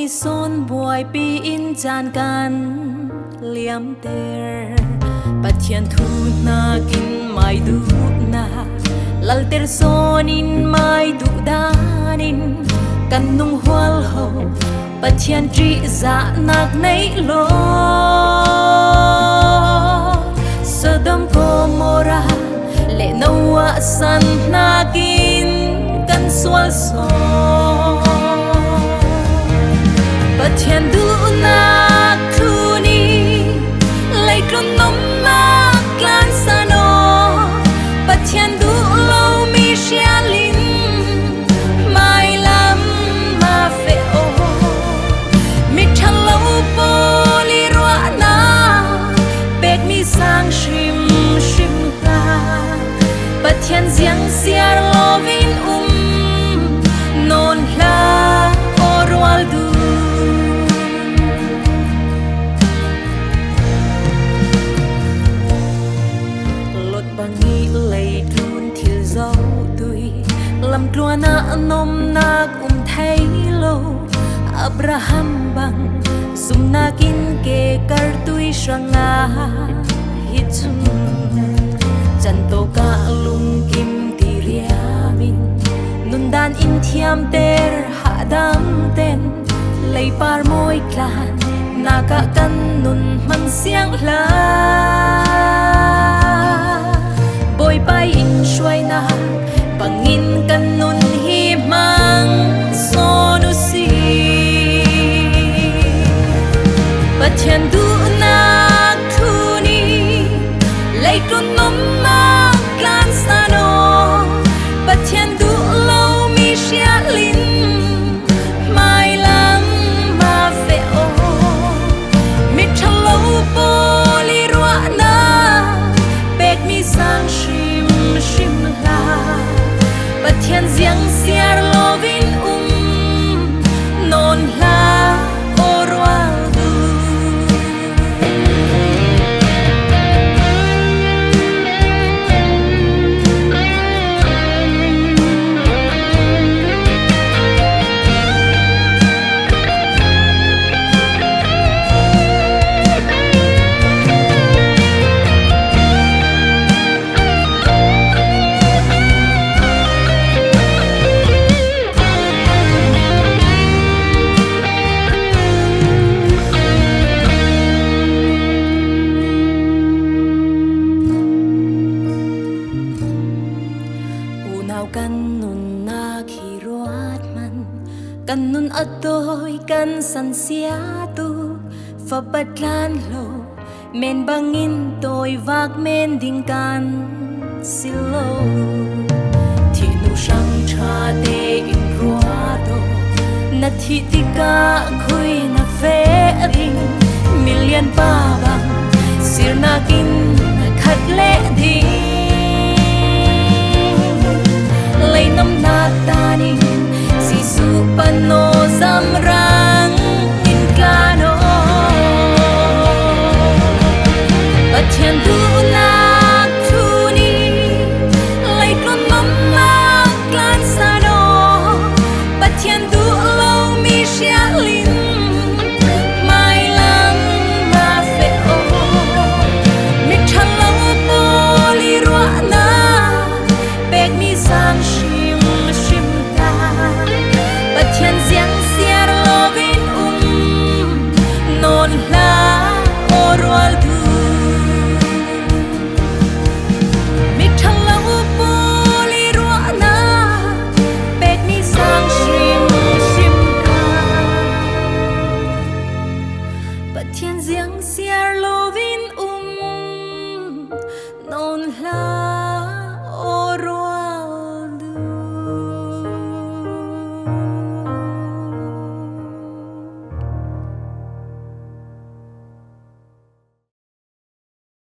mi son buai pi in chan kan liam ter pathian thu na kin mai du na lal ter son in mai du danin kan nung hwal ho pathian tri za nak nei lo Sodom Gomorra le noa san nakin kan swal so pathian du na thuni lai klon nom na klan sano pathian du lo mi shalin mai lam ma fe o mi thalo poli ro na bek mi sang shim shim ta pathian giang siar lovin non la orwal du lot bangi lei trun thil zau tui lam tlua na nom nak thấy lo Abraham bang sum na kin ke kar tui sanga hichum chan to ka lung kim ti riamin nun dan in thiam ter ha dam ten lei par moi klan na ka kan nun man siang la boy pai in shwai na bangin kan nun hi mang sonu si pathian du na thuni lei tun nom na klan sano pathian du lo mi shalin mai lam ma fe o mi thalo poli ro na bek mi sang shim shim la pathian giang siar lovin non la orwal du kan nun na khiruat man kan nun atoi kan san sia tu fa batlan lo men bangin toy vak men ding kan silo thinu sang tha te in ruado na thi tika khui na fe ding million pa bang sir na kin khat le ding lei nam na tani si su pano zamrang in kano pathian du na thuni lei klon nam na klan sano pathian du lo mi shalin